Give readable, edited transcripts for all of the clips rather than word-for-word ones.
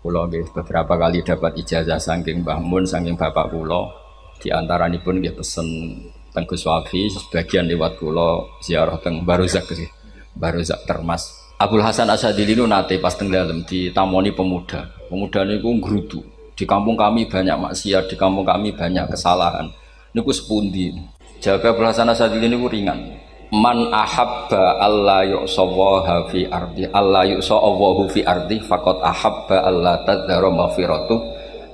Kula nggih beberapa kali dapat ijazah saking Mbah Mun, saking bapak kula. Di antaranipun nggih pesen teng Gus Wafi, sebagian lewat kula ziarah teng Barozak sih. Barozak Termas. Abdul Hasan Asyadili niku nate pas teng dalem ditamoni pemuda. Pemuda niku ngrutu. Di kampung kami banyak maksiat, di kampung kami banyak kesalahan. Niku sepundi? Jawab Abdul Hasan Asyadili niku ringan. Man ahabba alla yu'sawaha fi ardi alla yu'sawahu fi ardi faqad ahabba alla tadhara maghfiratu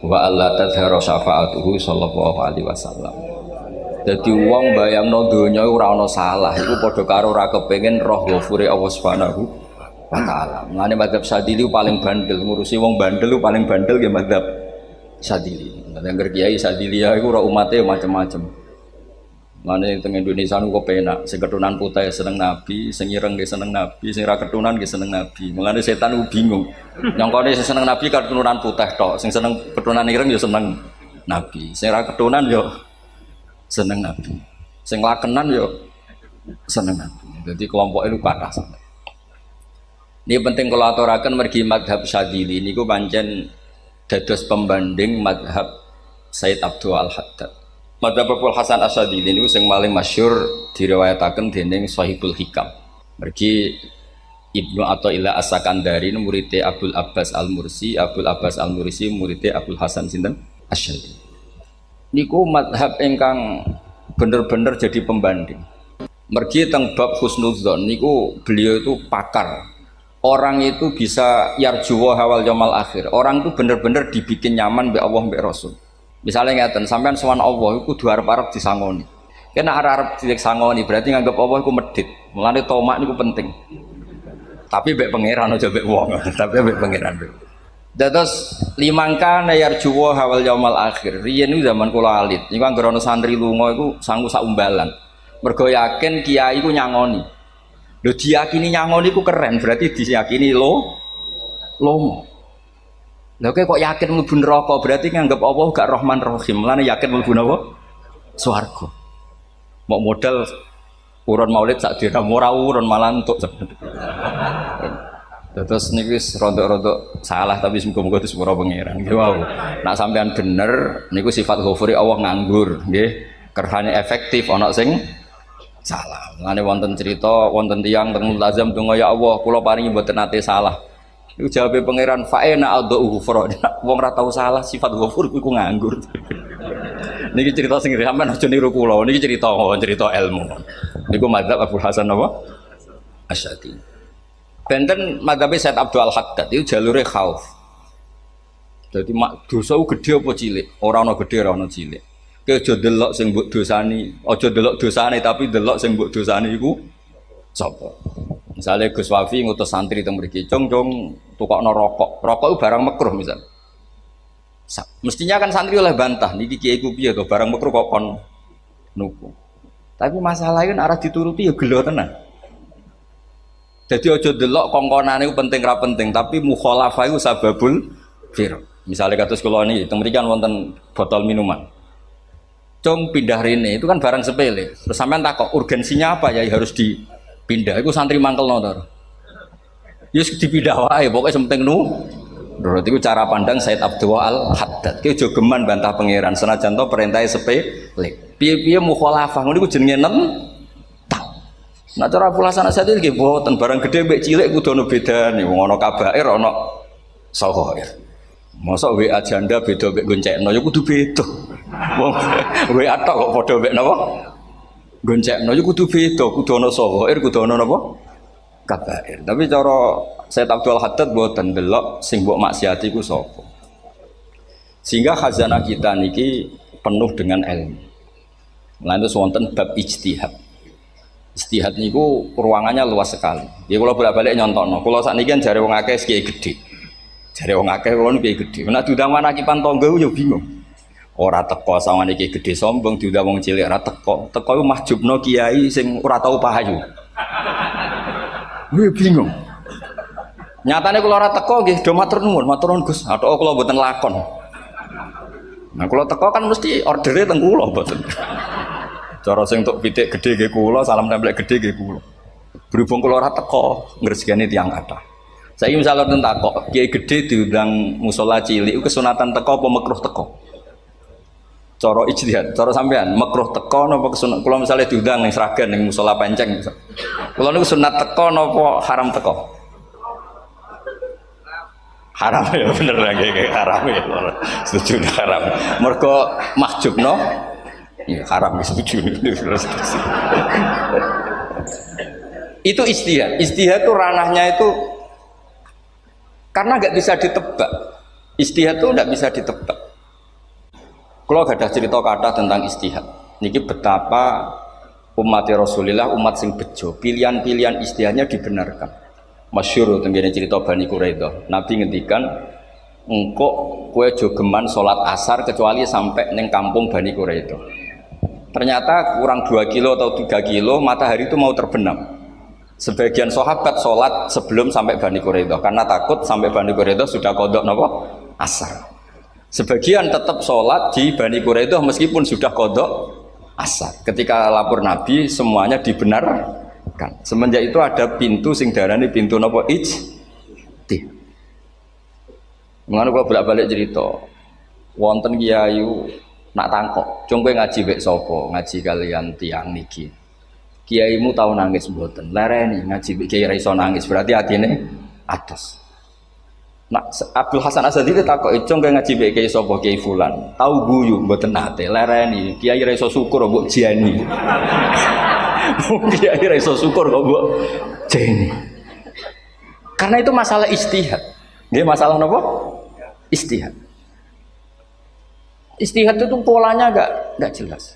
wa alla tadhara syafaatuhu sallallahu alaihi wasallam. Dadi wong bayangno donya ora ana salah iku padha karo ora kepengin roh ghafure Allah Subhanahu wa taala. Mulane madzhab Syadzili paling bandel, ngurusi wong bandel paling bandel ya madzhab Syadzili. Nang kiai Syadzili ya iku ora umate macam-macam. Mane teng Indonesia niku penak, sing keturunan putih seneng Nabi, sing ireng nggih seneng Nabi, sing ra keturunan nggih seneng Nabi. Mulane setan ku bingung. Nyongkone sing seneng Nabi keturunan putih tok, sing seneng keturunan ireng ya seneng Nabi. Sing ra keturunan yo seneng Nabi. Sing lakenan yo seneng Nabi. Jadi kelompok itu kathah sampe. Ini penting kula aturaken mergi mazhab Syadzili niku pancen dados pembanding mazhab Said Abdul Al-Haddad. Madzhab Abdul Hasan Asyadzili niku sing paling masyhur diriwayataken dening Shahibul Hikam. Mergi Ibnu Athaillah As-Sakandari muridé Abdul Abbas Al-Mursi, Abdul Abbas Al-Mursi muridé Abdul Hasan sinten Asyadzili. Niku mazhab ingkang bener-bener jadi pembanding. Mergi teng bab husnudzon niku beliau itu pakar. Orang itu bisa yarjuwa hawal yaumil akhir. Orang itu bener-bener dibikin nyaman mbek Allah mbek Rasul. Misalnya ngeten, sampean sowan Allah iku kudu arep-arep disangoni. Kena arep disangoni berarti nganggep Allah iku medhit. Mulane tomak niku penting. Tapi mbek pangeran aja mbek wong, tapi mbek pangeran. Dados limangka yarjuwa hawal yaumil akhir. Riyen niku zaman kula alit, niku anggere ana santri lunga iku sanggu sak umbalan. Mergo yakin kiai iku nyangoni. Lho diyakini nyangoni iku keren, berarti diyakini lomo. Lha kok yakin mlebu neraka berarti nganggep Allah gak Rahman Rahim. Lan yakin mlebu napa? Swarga. Mau modal urun maulid sak dina ora urun malah entuk. Terus niku wis rontok-rontok salah tapi muga-muga disepuro pangeran. Nggih wau. Nek sampean bener niku sifat ghafuri Allah nganggur, nggih. Kerhane efektif ana sing salah. Mulane wonten cerita wonten tiyang teng mulazam donga ya Allah kula paringi mboten nate salah. Iku jawabe pangeran fa'ena adhu ghufra. Wong ora tau salah sifat ghafur iku nganggur. Niki cerita sing sampean aja niru kula. Niki cerita ilmu. Niku mazhab Abdul Hasan apa? Asyadzili. Benten mazhab Said Abdul Al-Haddad itu jalure khauf. Dadi dosa gede apa cilik? Ora ana gede ora ana cilik. Ki aja delok sing mbok dosani, aja delok dosane tapi delok sing mbok dosani iku sapa. Misalnya Gus Wafi ngutus santri teng mriki, "Cung tukokno rokok." Rokok itu barang makruh misal. Mestinya kan santri oleh bantah, niki kiai ku piye to barang makruh kok kon nuku. Tapi masalahnya kan arah dituruti ya gelo tenan. Jadi aja delok kongkonane itu penting ra penting, tapi mukhalafah itu sababul fir. Misalnya kados kula niki teng mriki kan wonten botol minuman. Cung pindah rene itu kan barang sepele. Terus sampean takok urgensinya apa ya harus dipindah. Iku santri mangkelno to. Yus dipindah wae pokoke penting nurut iku cara pandang Said Abdul Al-Haddad. Ki aja geman bantah pangeran senajan to perintahe sepele. Piye-piye mukhalafah ngono iku jenenge nentang. Nah cara pulasan asate nggih mboten barang gedhe mbek cilik kudu ana bedane. Wong ana kabair ana saghair. Mosok WA janda beda mbek goncekno ya kudu beda. Wong WA tok kok padha mbek napa? Goncekno ya kudu beda, kudu ana saghair, kudu ana napa? Kabair. Tapi cara Said Abdul Haddad mboten delok sing mbok maksiati ku sapa. Sehingga khazanah kita niki penuh dengan ilmu. Lan terus wonten bab ijtihad. Ijtihad niku ruangannya luas sekali. Ya kula bolak-balik nyontokno. Kula sakniki kan jare wong akeh kiai gedhe. Jare wong akeh wong kiai gedhe. Nek diundang manakipan tangga yo bingung. Ora teko sawangane kiai gedhe sombong diundang wong cilik ora teko. Teko iku mahjubno kiai sing ora tau pahayu. Gue bingung. Nyatane kula ora teko nggih do matur nuwun Gus. Athok kula mboten lakon. Nah kula teko kan mesti ordere teng kula mboten. Cara sing entuk pitik gedhe nggih kula, salam templek gedhe nggih kula. Berhubung kula ora teko ngresikane tiyang kathah. Saya misalnya tentang kok kiai gede diundang musola cilik, itu kesunatan teko apa makruh teko? Coro ijtihad, coro sampean makruh teko napa kesunat? Kalau misalnya diundang ning Sragen ning musola Penceng, kalau niku sunat teko napa haram teko? Haram ya bener lagi kayak haram ya, setuju haram. Mergo mahjubno, ya haram setuju. Itu ijtihad, ijtihad itu ranahnya itu karena nggak bisa ditebak. Ijtihad itu nggak bisa ditebak. Kalau ada cerita kata tentang ijtihad, niki betapa umat Rasulullah umat sing bejo, pilihan-pilihan ijtihadnya dibenarkan. Masyhur tentang cerita Bani Quraidah. Nabi ngendikan, engkau kue jogeman sholat asar kecuali sampai neng kampung Bani Quraidah. Ternyata kurang 2 kilo atau 3 kilo matahari itu mau terbenam. Sebagian sahabat sholat sebelum sampai Bani Quraidah karena takut sampai Bani Quraidah sudah kodok nopo asar. Sebagian tetap sholat di Bani Quraidah meskipun sudah kodok asar. Ketika lapor Nabi semuanya dibenarkan. Semenjak itu ada pintu sing darani pintu nopo ijtihad. Mengenai kalau bolak-balik cerita, wonten kiayu nak tangkok, coba ngaji bek sopo, ngaji kalian tiang niki. Kiaimu tahu nangis mboten, lereni ngaji kiai raiso nangis berarti atine atos. Nak Abdul Hasan Asadi takok icong kayak ngaji kiai sapa kiai fulan, tahu guyu mboten nate, lereni kiai raiso syukur mbok jani. Kiai raiso syukur kok mbok jani. Karena itu masalah ijtihad. Nggih masalah napa? Ijtihad. Ijtihad itu polanya enggak jelas.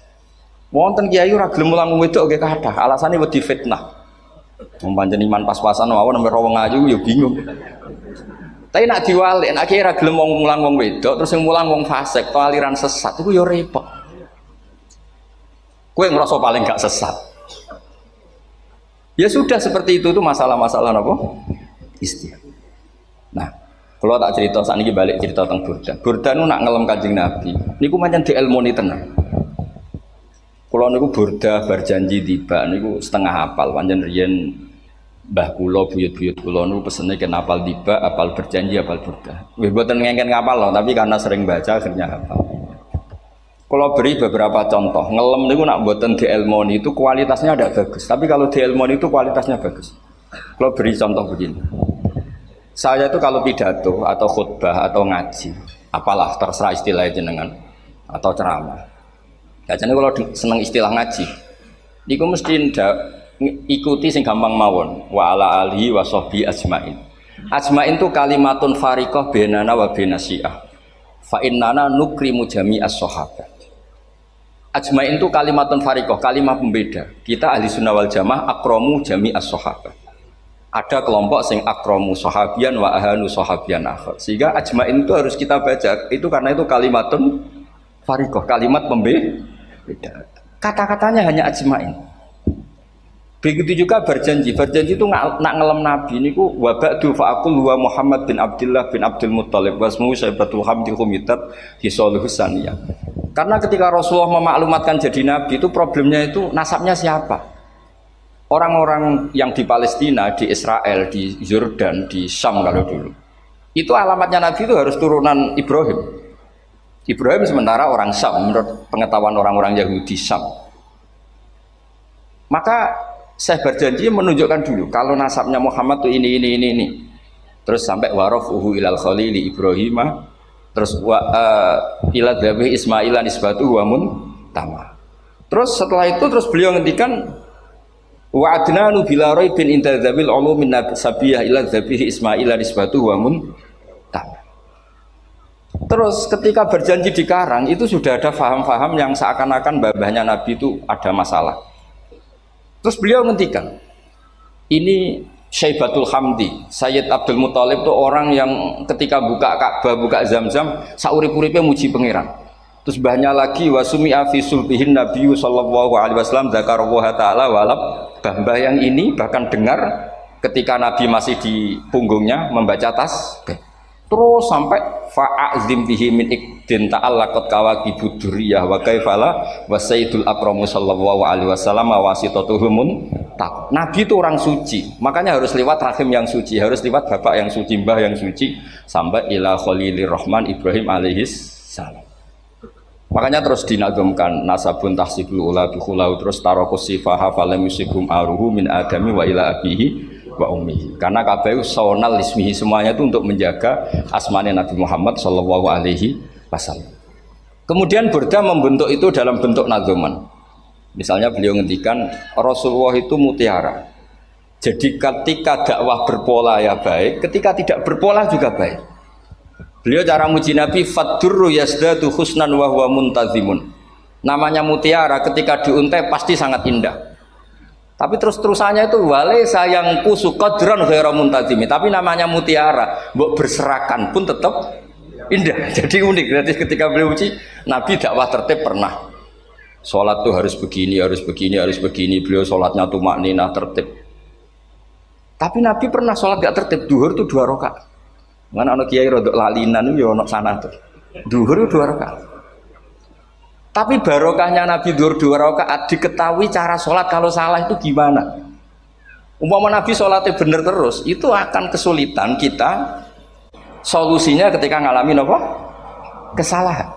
Wonten kiai ora gelem mulang wedok nggih kathah, alasane wedi fitnah. Wong pancen iman pas-pasan mawon nembe wong ayu ya bingung. Tapi nak diwalik, nak kiai ora gelem mulang wong wedok, terus sing mulang wong fasik, atau aliran sesat, iku ya repot. Kowe ngerasa paling gak sesat. Ya sudah seperti itu tuh masalah-masalah apa? Ijtihad. Nah, kalau tak cerita sakniki balik cerita tentang Burda. Burda nu nak ngelem Kanjeng Nabi. Niku pancen dielmoni tenan. Kalau niku Burda berjanji tiba niku setengah hafal pancen riyen mbah kula buyut-buyut kula niku pesene ken hafal tiba, hafal berjanji, hafal Burda. Nggih mboten ngengken ngapal loh, tapi karena sering baca akhirnya hafal. Kalau beri beberapa contoh, ngelem niku nak mboten dielmoni itu kualitasnya ada bagus, tapi kalau dielmoni itu kualitasnya bagus. Kalau beri contoh begini. Saya itu kalau pidato atau khutbah atau ngaji, apalah terserah istilah jenengan atau ceramah. Biasanya kalau seneng istilah ngaji, niku mesti ikuti sing gampang mawon. Wa ala alihi wa sahbi ajmain. Ajmain itu kalimatun fariqah bainana wa baina syiah. Fa innana nukrimu jami'as sahabat. Ajmain itu kalimatun fariqah, kalimat pembeda. Kita ahli sunnah wal jamaah akramu jami'as sahabat. Ada kelompok sing akramu sahabian wa ahanu sahabian akhir. Sehingga ajmain itu harus kita baca. Itu karena itu kalimatun fariqah, kalimat pembeda. Kata-katanya hanya ajmain. Begitu juga berjanji. Berjanji itu nak ngelem Nabi niku wa ba'du fa'aqul wa Muhammad bin Abdullah bin Abdul Muttalib wasmu Syaibatul Hamdi Khumitat Hisaluhus Saniyah. Karena ketika Rasulullah memaklumatkan jadi Nabi itu problemnya itu nasabnya siapa? Orang-orang yang di Palestina, di Israel, di Yordan, di Syam kalau dulu. Itu alamatnya Nabi itu harus turunan Ibrahim. Ibrahim sementara orang Syam menurut pengetahuan orang-orang Yahudi Syam. Maka saya berjanji menunjukkan dulu kalau nasabnya Muhammad tuh ini. Terus sampai warafuhu ilal khalili Ibrahim, terus ila dzabih Ismail nisbatuhu wa muntama. Terus setelah itu terus beliau ngendikan wa adnanu bila raibin inda dzabil ulumin nabiyah ila dzabih Ismail nisbatuhu wa muntama. Terus ketika berjanji di Karang itu sudah ada faham-faham yang seakan-akan babahnya Nabi itu ada masalah. Terus beliau ngendikan, ini Syaibatul Hamdi, Sayyid Abdul Muttalib itu orang yang ketika buka Ka'bah, buka Zam-Zam, saurip-uripnya muji pangeran. Terus banyak lagi wasumi'a fi sulbihin Nabiyyu sallallahu alaihi wasallam dzakarallaha ta'ala walab. Mbah yang ini bahkan dengar ketika Nabi masih di punggungnya membaca tasbih. Terus sampai fa'azim bihi min ikdin ta'allaqat kawakibud duriyah wa kaifala wa sayyidul akramu sallallahu alaihi wasallam wasitatuhumun tak. Nabi itu orang suci, makanya harus lewat rahim yang suci, harus lewat bapak yang suci, mbah yang suci, sampai ila khalilir rahman Ibrahim alaihis salam. Makanya terus dinagumkan nasabun tahsibul ula bikhulau, terus tarokus sifaha falam yusikum aruhu min adami wa ila abihi wa ummihi, karena kabeh sonal ismihi, semuanya itu untuk menjaga asmanya Nabi Muhammad sallallahu alaihi wasallam. Kemudian Burda membentuk itu dalam bentuk nazuman. Misalnya beliau ngendikan Rasulullah itu mutiara. Jadi ketika dakwah berpola ya baik, ketika tidak berpola juga baik. Beliau cara muji Nabi faddurru yazdadu husnan wa huwa muntazimun. Namanya mutiara ketika diuntai pasti sangat indah. Tapi terus-terusannya itu wale sayang kusu qadran ghairu muntazimi. Tapi namanya mutiara, mbok berserakan pun tetap indah. Jadi unik. Berarti ketika beliau uji, Nabi dakwah tertib pernah. Sholat tuh harus begini, harus begini, harus begini. Beliau sholatnya tumakninah tertib. Tapi Nabi pernah sholat gak tertib. Duhur tuh 2 rakaat. Mana anak kiai rodok lalinan yo ono sana tuh. Duhur itu 2 rakaat. Tapi barokahnya Nabi duhur 2 rakaat diketahui cara sholat kalau salah itu gimana. Umpama Nabi sholatnya bener terus, itu akan kesulitan kita solusinya ketika ngalamin apa? Kesalahan.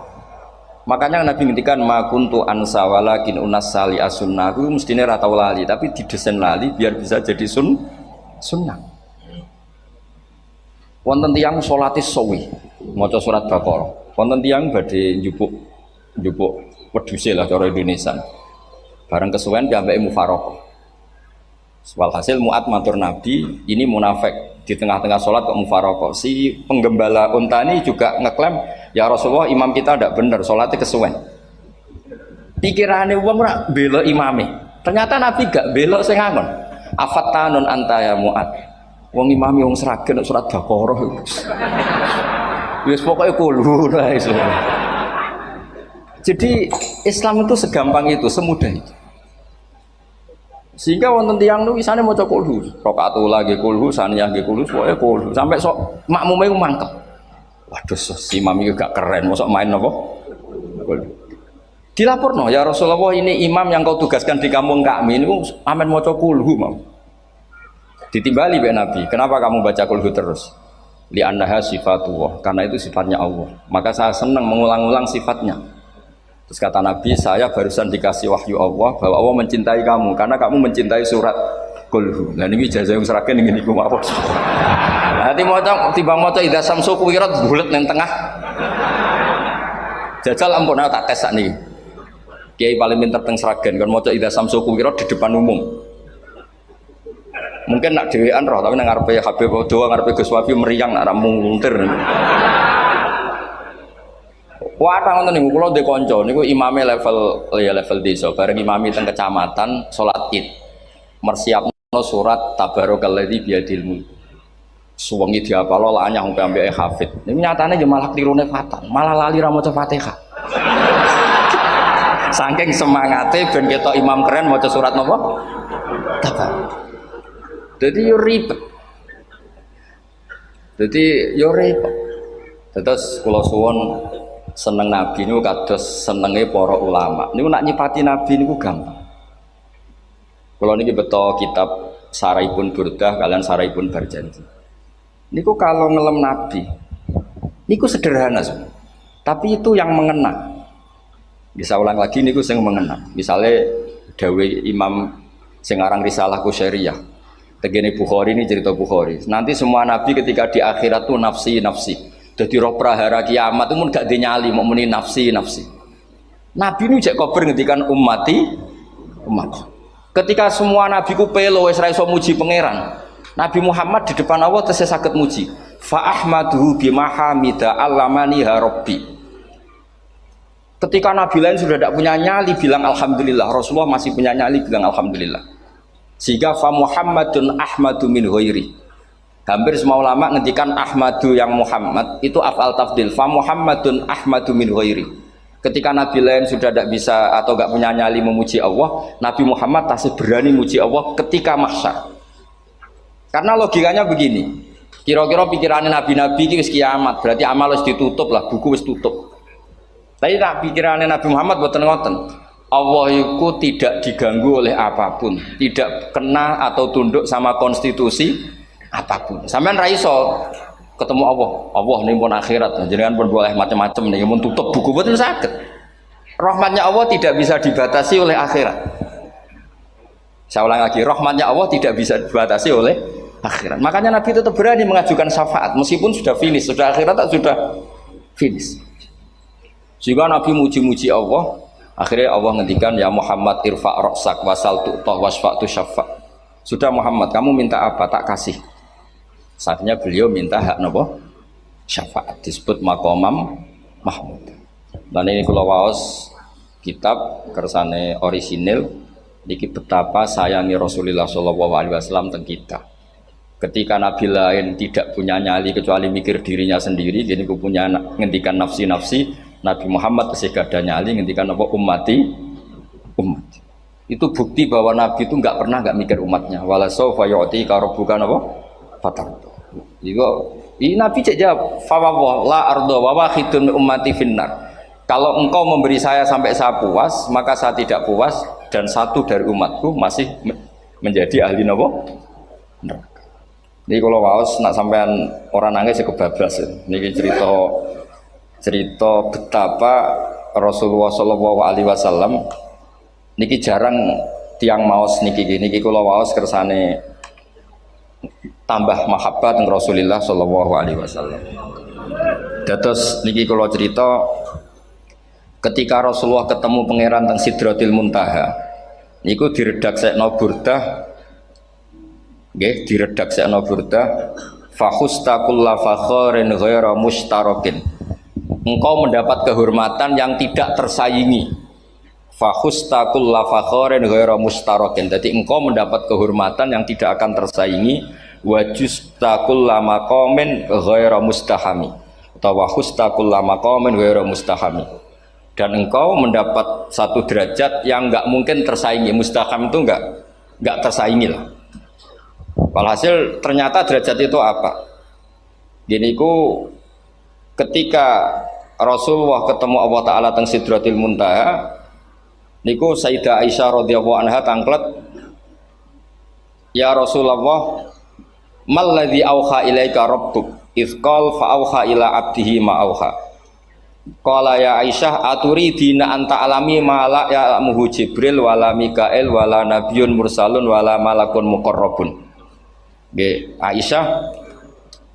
Makanya Nabi ngintikan ma kuntu ansa walakin unas sali as-sunnah. Itu mestinya ratau lali, tapi didesain lali biar bisa jadi sunnah. Wonten tiyang sholati sawi, maca surat Baqarah. Wonten tiyang badhe njupuk wedhuse lah cara Indonesia. Bareng kesuwen piyambake mufaraqah. Walhasil Mu'ad matur Nabi, ini munafik di tengah-tengah sholat kok mufaraqah. Si penggembala unta ini juga ngeklaim, ya Rasulullah imam kita tidak benar, sholatnya kesuwen. Pikirannya wong ora bela imame. Ternyata Nabi gak belok sing ngangon. Afattanun anta ya Mu'ad. Wong imame wong seragen surat Baqarah. Wis pokoke kulo ra iso. Jadi Islam itu segampang itu, semudah itu. Sehingga wonten tiyang nu wisane maca kulhu, rakaat ula nggih kulhu, saniyah nggih kulhu, pokoke kulhu. Sampai sok makmume ku mangkel. Waduh, si imam iki gak keren, mosok main apa? Kulhu. Dilaporno, ya Rasulullah ini imam yang kau tugaskan di kampung kami niku amen maca kulhu mau. Ditimbali be Nabi, kenapa kamu baca kulhu terus? Li annaha sifatullah, karena itu sifatnya Allah. Maka saya senang mengulang-ulang sifatnya. Terus kata Nabi, saya barusan dikasih wahyu Allah bahwa Allah mencintai kamu karena kamu mencintai surat Qulhu. Nah ini ijazah yang seragen ingin iku apa? Nanti maca tiba maca idza samsu kuwirat bulet nang tengah. Jajal ampun tak tes sakniki. Kiai paling pinter teng seragen kan maca idza samsu kuwirat di depan umum. Mungkin nak dhewean roh tapi nang ngarepe Habib Dawa ngarepe Gus Wafi meriang nak muntir. Wah, ngoten niku kula ndek kanca niku imame level desa, bareng imami teng kecamatan salat Id. Mersiapno surat Tabarakalladzi biyadil mulk. Suwengi diapalo lah anyah ambek hafid. Niku nyatane yo malah klirune fatal, malah lali ra maca Fatihah. Saking semangate ben ketok imam keren maca surat napa? Tabar. Jadi yo ribet. Terus kula suwun seneng Nabi niku kados senenge para ulama. Niku nak nyipati Nabi niku gampang. Kula niki beto kitab Saraipun Burdah kalian Saraipun Barjanji. Niku kalau ngelem Nabi niku sederhana sebenarnya. Tapi itu yang mengena. Bisa ulang lagi niku sing mengena. Misalnya dawe Imam sing aran Risalah Qusyariyah. Tegene Bukhari ini cerita Bukhari. Nanti semua nabi ketika di akhirat tuh nafsi. Jadi roh prahara kiamat itu pun gak dinyali mau muni nafsi. Nabi ini cek kober ngendikan umat. Ketika semua nabi ku pelo wis ra iso muji pangeran. Nabi Muhammad di depan Allah tesih saged muji. Fa ahmaduhu bima hamida allamani ha rabbi. Ketika nabi lain sudah tidak punya nyali bilang alhamdulillah, Rasulullah masih punya nyali bilang alhamdulillah. Sehingga fa Muhammadun ahmadu min ghairi. Hampir semua ulama ngendikan Ahmadu yang Muhammad itu af'al tafdil. Fa Muhammadun Ahmadu min ghairi. Ketika nabi lain sudah tidak bisa atau tidak punya nyali memuji Allah, Nabi Muhammad masih berani memuji Allah ketika mahsyar. Karena logikanya begini. Kira-kira pikirannya nabi-nabi iki wis kiamat, berarti amal wis ditutup lah, buku wis tutup. Tapi tak pikirannya Nabi Muhammad boten ngoten. Allah itu tidak diganggu oleh apapun, tidak kena atau tunduk sama konstitusi apapun. Sampean ra iso ketemu Allah. Allah nih pun akhirat, jenengan pun boleh macam-macam nih, pun tutup buku boten saged. Rahmatnya Allah tidak bisa dibatasi oleh akhirat. Saya ulang lagi, rahmatnya Allah tidak bisa dibatasi oleh akhirat. Makanya Nabi tetap berani mengajukan syafaat meskipun sudah finish, sudah akhirat sudah finish. Jika Nabi muji-muji Allah, akhirnya Allah ngendikan ya Muhammad irfa' ra'sak wasal tu'tah wasfa'tu syafa'. Sudah Muhammad, kamu minta apa tak kasih. Saatnya beliau minta hak napa? Syafaat, disebut maqamam mahmud. Dan ini kula waos kitab kersane orisinil niki betapa sayangi Rasulullah sallallahu alaihi wasallam teng kita. Ketika Nabi lain tidak punya nyali kecuali mikir dirinya sendiri, jadi aku punya ngendikan nafsi-nafsi, Nabi Muhammad masih gak ada nyali ngendikan apa ummati. Itu bukti bahwa Nabi itu nggak pernah nggak mikir umatnya. Wala sawfa yu'tika rabbuka apa? Fatar. Ini Nabi jawab, fa la arda wa wahidun ummati finnar. Kalau engkau memberi saya sampai saya puas, maka saya tidak puas dan satu dari umatku masih menjadi ahli neraka. Ini kalau waos nak sampean orang nangis ya kebablas. Ini cerita betapa Rasulullah Shallallahu Alaihi Wasallam. Niki jarang tiang maos niki kalau waos kersane tambah mahabbat dengan Rasulullah Shallallahu Alaihi Wasallam. Dados niki kalau cerita ketika Rasulullah ketemu pangeran teng Sidratil Muntaha, niku diredaksekno burdah. Nggih, diredaksekno burdah fakhusta kulla fakharin ghaira mustarakin. Engkau mendapat kehormatan yang tidak tersaingi. Fakhusta kulla fakharin ghaira mustarakin. Jadi engkau mendapat kehormatan yang tidak akan tersaingi. Wajusta kulla maqamin ghaira mustahami. Atau wakhusta kulla maqamin ghaira mustahami. Dan engkau mendapat satu derajat yang enggak mungkin tersaingi. Mustaham itu enggak tersaingi lah. Walhasil ternyata derajat itu apa? Gini ku ketika Rasulullah ketemu Allah Ta'ala teng Sidratil Muntaha, niku Sayyidah Aisyah radhiyallahu anha tangklet, ya Rasulullah, mal ladzi auha ilaika rabbuk idz qala fa auha ila abdihi ma auha. Qala ya Aisyah aturidina anta alami ma la ya'lamuhu Jibril wala Mikail wala nabiyyun mursalun wala malakun muqarrabun. Aisyah,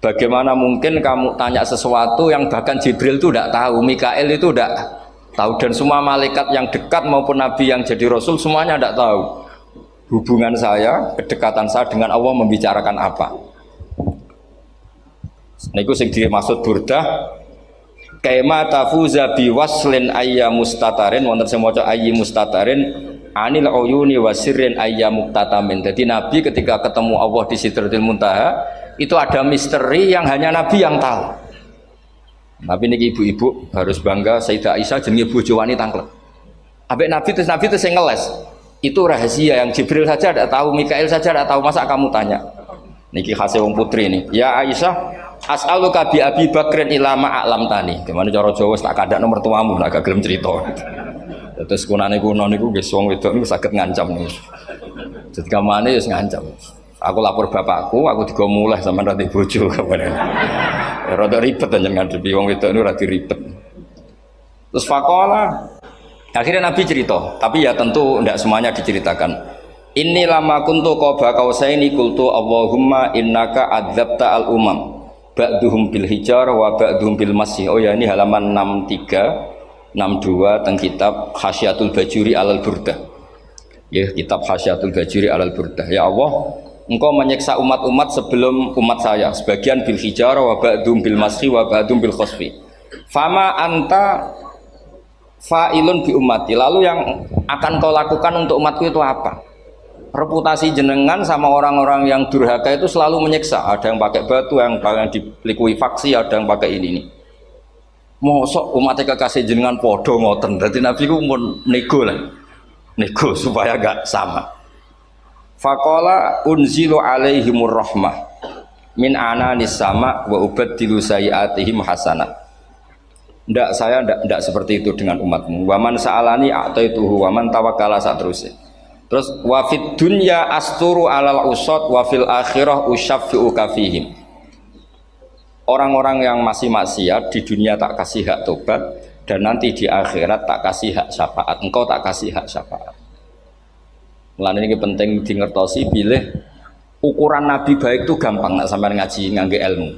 bagaimana mungkin kamu tanya sesuatu yang bahkan Jibril itu tidak tahu, Mikail itu tidak tahu, dan semua malaikat yang dekat maupun Nabi yang jadi Rasul semuanya tidak tahu hubungan saya, kedekatan saya dengan Allah membicarakan apa. Nah itu yang dimaksud burdah. Kaima tafuza biwaslin ayya mustatarin, wonten sing maca ayyi mustatarin anil uyuni wasirin ayya muktatamin. Jadi Nabi ketika ketemu Allah di Sidratil Muntaha itu ada misteri yang hanya Nabi yang tahu. Nabi niki ibu-ibu harus bangga Sayyidah Aisyah jenenge bojo wanita tanglet. Ambek Nabi itu sing ngeles. Itu rahasia yang Jibril saja tidak tahu, Mikail saja tidak tahu, masa kamu tanya? Niki khase wong putri ini. Ya Aisyah, as'aluka bi Abi Bakrin ila ma a'lam tani. Gimana cara Jawa tak kandakno mertuamu nek gak gelem cerita. Terus kunane kuno niku nggih wong wedok niku saged ngancam niku. Dadi kamane wis ngancam. Aku lapor bapakku, aku digo mulih sampean ra bojo kabeh. Rada ribet jenengan ngadepi wong wedok niku ra diribet. Terus faqala akhirnya Nabi cerita, tapi ya tentu tidak semuanya diceritakan. Inni lama kuntu qaba qausaini qultu Allahumma innaka adzabta al umam ba'duhum bil hijar wa ba'duhum bil masih. Oh ya, ini halaman 63 62 teng kitab Khasyatul Bajuri alal Burdah. Ya, kitab Khasyatul Bajuri alal Burdah. Ya Allah, Engkau menyiksa umat-umat sebelum umat saya, sebagian bil hijar wa ba'duhum bil masih wa ba'duhum bil khasfi. Fama anta fa'ilun bi ummati. Lalu yang akan kau lakukan untuk umatku itu apa? Reputasi jenengan sama orang-orang yang durhaka itu selalu menyiksa. Ada yang pakai batu, yang dilikuifaksi, ada yang pakai ini. Mosok umatnya kekasih jenengan podo ngoten. Jadi Nabi ku mun nego lah, nego supaya gak sama. Faqala unzilu alaihimur rahmah min ananis sama wa ubaddilu sayiatihim hasanat. Saya ndak seperti itu dengan umatmu. Waman sa'alani a'taituhu waman tawakkala saterusé. Terus wa fid dunya asturu alal usad wa fil akhirah usyaffi'u kafihim. Orang-orang yang masih maksiat di dunia tak kasih hak tobat dan nanti di akhirat tak kasih hak syafaat. Engkau tak kasih hak syafaat. Mulane ini penting dingertosi bilih ukuran nabi baik itu gampang nak sampean ngaji ngangge ilmu.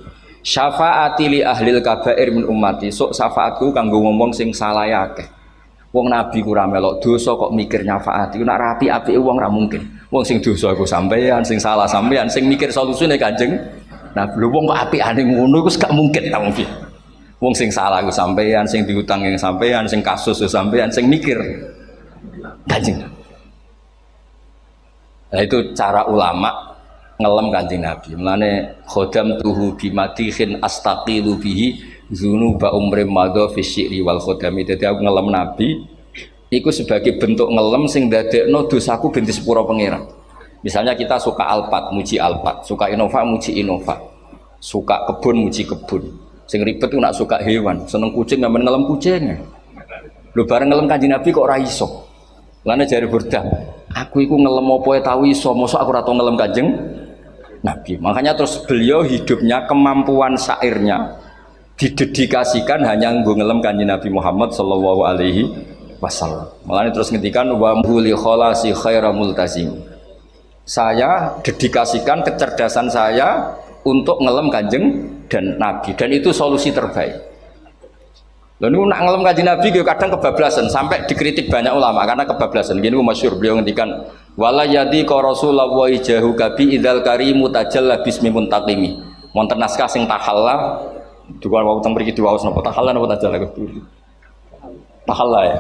Syafaati li ahlil kabair min ummati. Sok syafaatku kanggo ngomong sing salah akeh. Wong nabi ku ora melok dosa kok mikir nyafaati. Nek rapi-apike wong ora mungkin. Wong sing dosa iku sampean, sing salah sampean, sing mikir solusine Kanjeng. Nah, lho wong kok apikane ngono iku gak mungkin ta wong piye. Wong sing salah iku sampean, sing diutang yang sampean, sing kasus iku sampean, sing mikir Kanjeng. Nah, itu cara ulama ngelem Kanjeng Nabi. Mulane khodam tuhu bimatihin astaqilu bihi dzunuba umrim madha fi syi'ri wal khodami. Dadi aku ngelem Nabi iku sebagai bentuk ngelem sing ndadekno dosaku ben disepuro pangeran. Misalnya kita suka Alphard, muji Alphard, suka Innova, muji Innova, suka kebun, muji kebun. Sing ribet itu nak suka hewan, seneng kucing, nggak ngelem kucing. Lu bareng ngelem Kanjeng Nabi kok ora iso. Lane jare Burdah, aku iku ngelem apa tau iso, mosok aku ora tau ngelem Kanjeng Nabi. Makanya terus beliau hidupnya, kemampuan syairnya didedikasikan hanya nggo ngelem Kanjeng Nabi Muhammad sallallahu alaihi wasallam. Makanya terus ngendikan wa huli kholasi khaira multazim. Saya dedikasikan kecerdasan saya untuk ngelem Kanjeng dan Nabi, dan itu solusi terbaik. Lalu nak ngelem Kanjeng Nabi kadang kebablasan sampai dikritik banyak ulama karena kebablasan. Gini masyhur beliau ngendikan wala yadi ka rasulullah jahu kabi idzal karimu tajalla bismi muntaqimi. Wonten naskah sing tahalla dua wau teng mriki diwaos napa tahalla napa tajalla tahalla ya.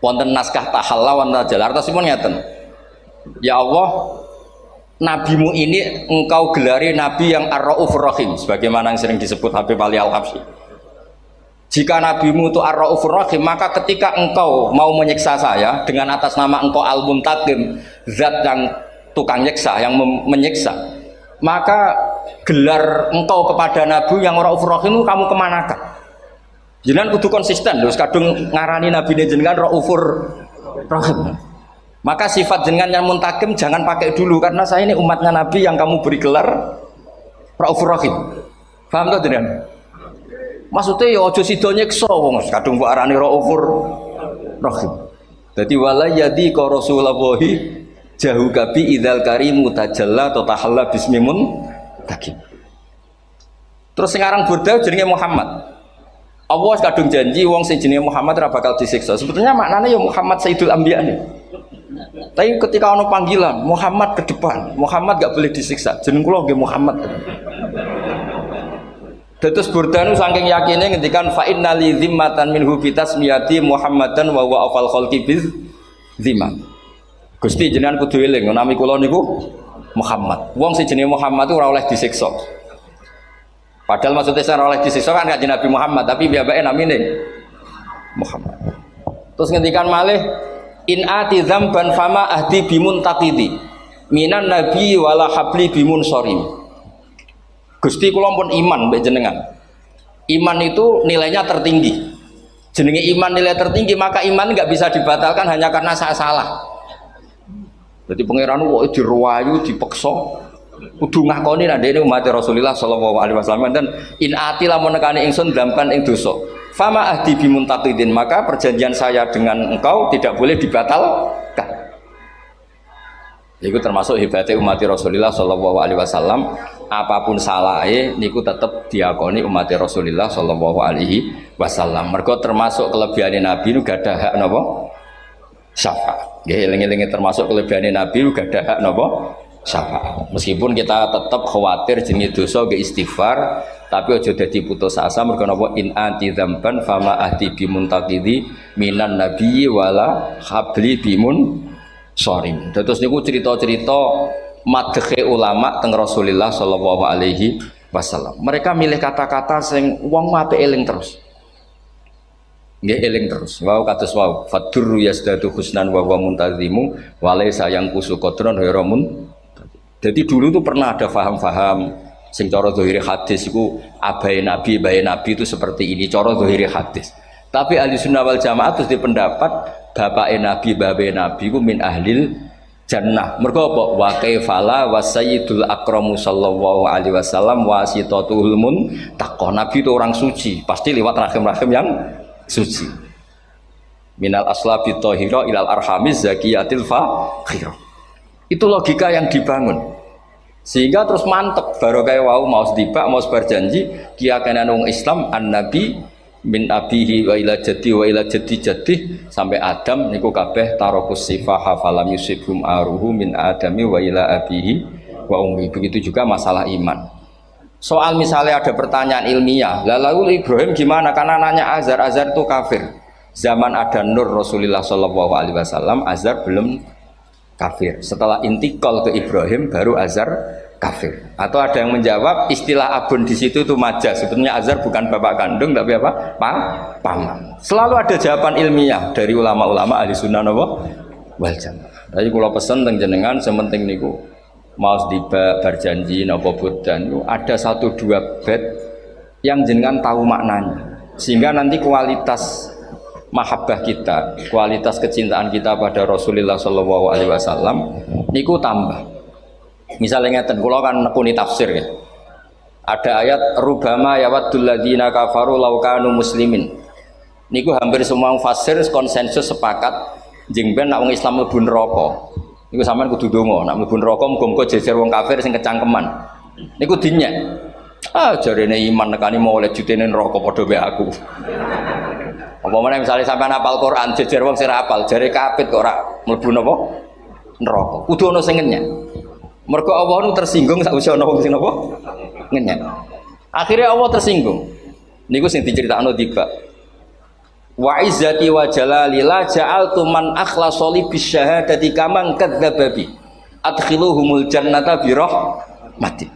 Wonten naskah tahalla wonten tajalla artosipun ngeten. Ya Allah, nabimu ini engkau gelari nabi yang ar-raufur rahim sebagaimana yang sering disebut Habib Ali Al-Habsyi. Jika nabimu itu ar-raufur rahim, maka ketika engkau mau menyiksa saya dengan atas nama engkau al-muntaqim, zat yang tukang nyiksa, yang menyiksa, maka gelar engkau kepada nabi yang ar-raufur rahim itu kamu kemanakan? Jenengan kudu konsisten lho, kadung ngarani nabi jenengan raufur rahim. Maka sifat jenengan yang muntakim jangan pakai dulu karena saya ini umatnya Nabi yang kamu beri gelar Raufur Rahim. Paham tak jenengan? Maksudnya ya ojo sida nyiksa wong kadung kok arane Raufur Rahim. Dadi wala yadi ka Rasulullahi jahu kabi idzal karimu tajalla tatahalla bismimun takim. Terus sekarang Burda jenenge Muhammad. Allah kadung janji wong sing jenenge Muhammad ora bakal disiksa. Sebetulnya maknanya ya Muhammad Sayyidul Anbiya nih. Tapi ketika ono panggilan Muhammad ke depan, Muhammad gak boleh disiksa. Jeneng kula nggih Muhammad. Terus Burdanu saking yakine ngendikan fa innali zimmatan minhu bi tasmiyati Muhammadan wa huwa afal khalqi biz zimam. Gusti jenengan kudu eling nami kula niku Muhammad. Wong sing jenenge Muhammad itu ora oleh disiksa. Padahal maksudnya ora oleh disiksa kan Kanjeng Nabi Muhammad, tapi piyambake namine Muhammad. Terus ngendikan malih in ati dzamban fama ahdi bimun taqidi minan nabi wala habli bimun sorim. Gusti kula pun iman mbek jenengan. Iman itu nilainya tertinggi. Jenenge iman nilai tertinggi, maka iman nggak bisa dibatalkan hanya karena saya salah. Jadi pangeran kok diruwayu dipeksa kudu ngakoni nek dene umat Rasulullah sallallahu alaihi wasallam dan in ati lamun nekani ingsun dzamban ing dosa. Fama ahdi bimuntaqidin, maka perjanjian saya dengan engkau tidak boleh dibatalkan. Itu termasuk hebatnya umat Rasulullah Shallallahu Alaihi Wasallam. Apapun salahnya, niku tetap diakoni umat Rasulullah Shallallahu Alaihi Wasallam. Mereka termasuk kelebihan Nabi nu gak ada hak nopo syafaat. Eling-eling termasuk kelebihan Nabi nu gak ada hak nopo syafaat. Meskipun kita tetap khawatir jenis dosa ke istighfar. Tapi aja dadi putus asa mergo napa in anti dzamban fama ahdi bimuntaqidi minan nabiyyi wala habli bimun sorim. Terus niku cerita-cerita madhe ulama teng Rasulullah sallallahu alaihi wasallam. Mereka milih kata-kata sing wong apik eling terus. Nggih eling terus. Wau kados wau fadur yasdatu husnan wa wa muntazimu wa laisa yang kusu qadron haramun. Jadi dulu tuh pernah ada faham-faham sing cara zahiri hadis iku abai nabi, bayi nabi itu seperti ini cara zahiri hadis. Tapi ahli sunnah wal jamaah terus di pendapat bapak nabi, babe nabi ku min ahlil jannah. Mergo apa? Wa kaifala wa sayyidul akramu sallallahu alaihi wasallam wasitatul muntaqah. Nabi itu orang suci, pasti lewat rahim-rahim yang suci. Minal aslabi thahira ilal arhamiz zakiyatil fakhira. Itu logika yang dibangun. Sehingga terus mantep baru kayak wau mau sedibak mau berjanji kiyakan wong Islam an nabi min abihi wa ila jaddi sampai Adam niku kabeh tarokus sifah falam yusibhum aruhu min adami wa ila abihi wa ummi. Begitu juga masalah iman. Soal misalnya ada pertanyaan ilmiah, lalu Ibrahim gimana? Karena nanya Azar itu kafir. Zaman ada Nur Rasulullah Shallallahu Alaihi Wasallam, Azar belum kafir. Setelah intikal ke Ibrahim baru Azar kafir. Atau ada yang menjawab istilah abun di situ itu majaz. Sebetulnya Azar bukan bapak kandung tapi apa? Paman. Selalu ada jawaban ilmiah dari ulama-ulama ahli sunnah wal jamaah. Jadi kalau pesan teng jenengan sementing niku mau berjanji napa bodan ada 1-2 bait yang jenengan tahu maknanya. Sehingga nanti kualitas mahabbah kita, kualitas kecintaan kita pada Rasulullah Shallallahu Alaihi Wasallam niku tambah. Misalnya ngeten, kula kan nekuni tafsir ya. Ada ayat rubama yawaddul ladzina kafaru law kanu muslimin. Niku hampir semua mufassir konsensus sepakat jeng ben nek wong Islam mlebu neraka. Niku sampean kudu donga, nek mlebu neraka muga-muga jejer wong kafir sing kecangkeman. Niku dinyek. Jarene iman nekani mau oleh jutene neraka padha wae aku. Apa meneh misale sampean hafal Quran jejer wong sing hafal, jare kapit kok ora mlebu napa? Neraka. Kudu ana sing ngenyek. Mergo Allah nu tersinggung sakwise ana wong sing napa? Ngenyek. Akhirnya Allah tersinggung. Niku sing diceritakno tiba. Wa izzati wa jalali la ja'altu man akhlasa li bisyahadati kaman kadzdzaba bi. Adkhiluhumul jannata bi rahmati.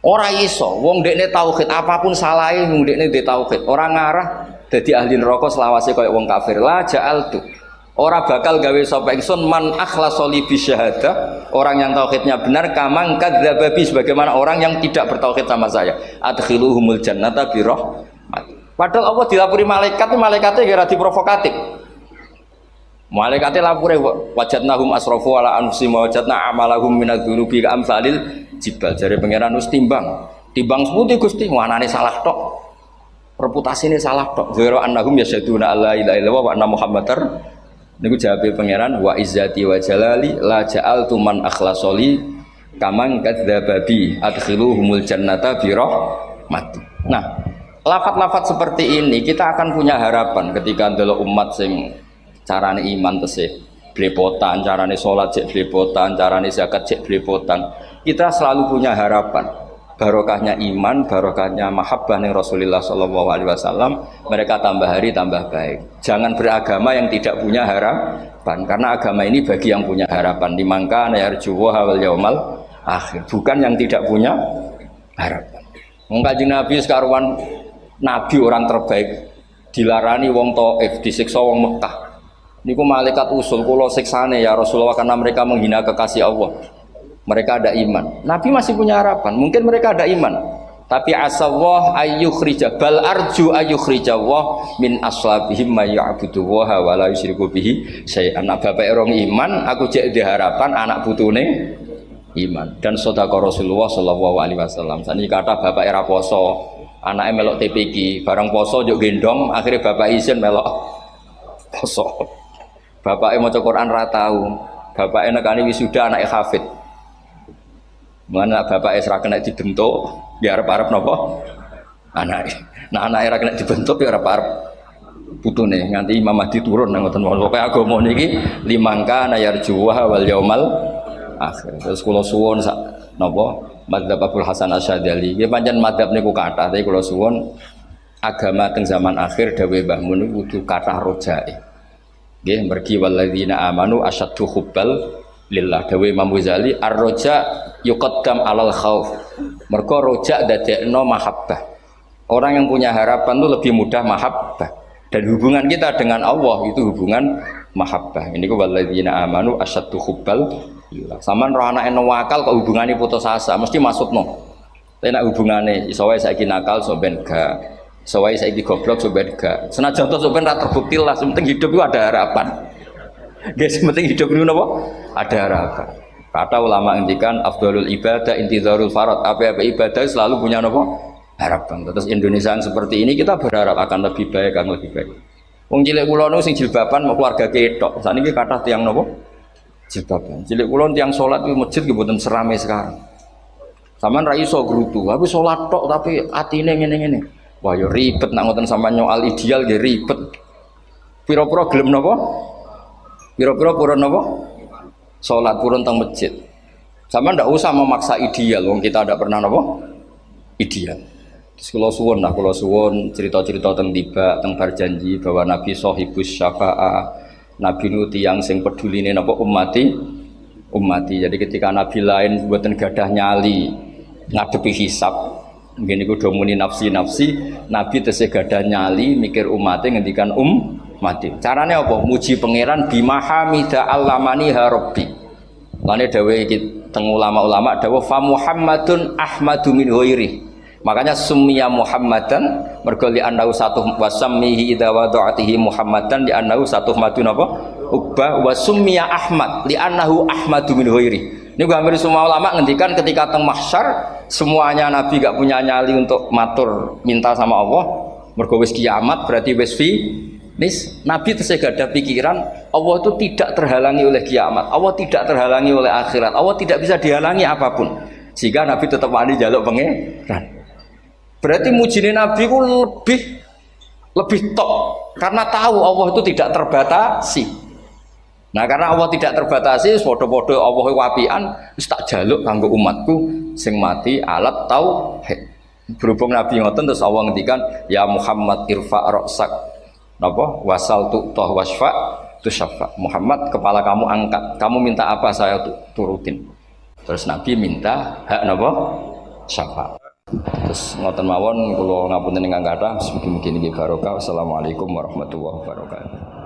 Ora iso wong dekne tauhid apapun salahe wong dekne ndek tauhid, ora ngarah dadi ahli neraka selawase kaya wong kafir. La ja'altu. Ora bakal gawe sapa ingsun man akhlasa li bisyahadah, orang yang tauhidnya benar kamang kadzdzaba bi, sebagaimana orang yang tidak bertauhid sama saya. Adkhiluhumul jannata bi rahmati. Padahal Allah dilapuri malaikat, malaikatnya kira diprovokatif. Malaikatnya lapure wajadnahum asrafu ala anfusihim wa wajadna amalahum minadz-dzunubi ka'amsalil jibal. Jare pangeran wis timbang seputi Gusti, wanane salah tok. Reputasine salah tok. Zira annahum yasyaduna alla ilaha illallah wa anna muhammadar. Niku jawabe pangeran wa izzati wa jalali la ja'altu man akhlasoli kamang kadzdzaba bi adkhiluhumul jannata bi rahmati. Nah, lafat-lafat seperti ini kita akan punya harapan ketika ndelok umat sing carane iman tesih blepotan, carane salat cek blepotan, carane zakat cek blepotan. Kita selalu punya harapan barokahnya iman, barokahnya mahabbah ning Rasulullah sallallahu alaihi wasallam, mereka tambah hari tambah baik. Jangan beragama yang tidak punya harapan, karena agama ini bagi yang punya harapan. Dimangka yarjuwa wal yaumal akhir, bukan yang tidak punya harapan. Wong Kanjeng Nabi sekaruan nabi orang terbaik dilarani wong Taif, disiksa wong Mekah. Niku malaikat usul kula siksane ya Rasulullah karena mereka menghina kekasih Allah. Mereka ada iman. Nabi masih punya harapan. Mungkin mereka ada iman. Tapi asallah ayyukhrija bal arju ayyukhrijawah min aslabihim may ya'budu wa la yusyriku bihi syai'an. Bapak orang iman, aku cek di harapan anak putune iman. Dan sedekah Rasulullah sallallahu alaihi wasallam. Sani kata bapak era poso, anaknya melok TPQ, barang poso juk gendong, akhirnya bapak izin melok poso. Bapaknya mau Quran ra tau. Bapaknya nekani wisuda anaknya hafid. Mana bapak Esra kena dibentuk, biar parep nopo anak. Nah anak era kena dibentuk biar parep putune nganti Imam Mahdi turun nang ngoten mawon. Pokoke agama niki limangka nayarjuwa wal yaumal akhir. Terus kula suwun sak napa madzhab Abdul Hasan Asyadzali. Nggih pancen madzhab niku kathah, tapi kula suwun agama teng zaman akhir dawuh Mbah Mun niku kudu kathah rojae. Nggih mergi walladzina amanu asyaddu hubbal lillah. Dawuh Imam Ghazali ar-roja yuqaddam alal khauf. Mergo roja dadekno mahabbah. Orang yang punya harapan itu lebih mudah mahabbah. Dan hubungan kita dengan Allah itu hubungan mahabbah. Ini ku walladzina amanu asyaddu hubbal lillah. Saman roh anake nawakal kok hubungane putus asa, mesti maksudno. Tapi nek hubungane iso wae saiki nakal so ben gak. Iso wae saiki goblok so ben gak. Senajan to so ben ra terbukti lah, penting hidup itu ada harapan. Guys, penting hidup itu napa? Ada harapan. Kata ulama ngendikan afdhalul ibadah intizarul farad. Apa-apa ibadah selalu punya napa? Harapan. Terus Indonesia yang seperti ini kita berharap akan lebih baik, akan lebih baik. Wong cilik kula nu sing jilbaban mau keluarga ketok. Saniki kathah tiyang napa? Jilbaban. Cilik kula tiyang salat di masjid nggih mboten serame sekarang. Sampeyan ra iso grutu, tapi salat tok tapi atine ngene-ngene. Wah ya ribet nak ngoten sampeyan nyoal ideal nggih ribet. Pira-pira gelem napa? Pira-pira purun napa? Salat purun teng masjid. Sampeyan ndak usah memaksa ideal, wong kita ndak pernah napa? Ideal. Terus kula suwun cerita-cerita teng tiba teng berjanji bahwa Nabi sahibus syafa'ah, Nabi nu tiyang sing peduline napa ummati. Jadi ketika Nabi lain mboten gadah nyali ngadepi hisab, ngene iku do muni nafsi, Nabi tesih gadah nyali mikir umate ngendikan mati. Carane apa? Muji pangeran bimahamida allamani ha rabbi. Lane dawuh iki teng ulama-ulama dawuh fa Muhammadun ahmadu min ghairi. Makanya summiya Muhammadan mergo li annahu satu wasammihi idza wada'atihi Muhammadan li annahu satu madun apa? Uqba wa summiya Ahmad li annahu ahmadu min ghairi. Ini hampir semua ulama ngendikan ketika teng mahsyar semuanya Nabi gak punya nyali untuk matur minta sama Allah. Mergo wis kiamat berarti wis Nabi tesih gak ada pikiran Allah itu tidak terhalangi oleh kiamat, Allah tidak terhalangi oleh akhirat, Allah tidak bisa dihalangi apapun. Sehingga Nabi tetap wani njaluk pangeran. Berarti mujine Nabi ku lebih top karena tahu Allah itu tidak terbatasi. Nah, karena Allah tidak terbatasi, padha-padha Allah wapian wis tak jaluk kanggo umatku sing mati alat tauhid. Berhubung Nabi ngoten terus Allah ngendikan ya Muhammad irfa ra'sak napa wasal tu'tah wasfa tusaffa. Muhammad kepala kamu angkat, kamu minta apa saya turutin. Terus Nabi minta hak napa syafaat. Terus ngoten mawon kula ngapunten ingkang kathah mugi-mugi niki barokah. Wassalamualaikum warahmatullahi wabarakatuh.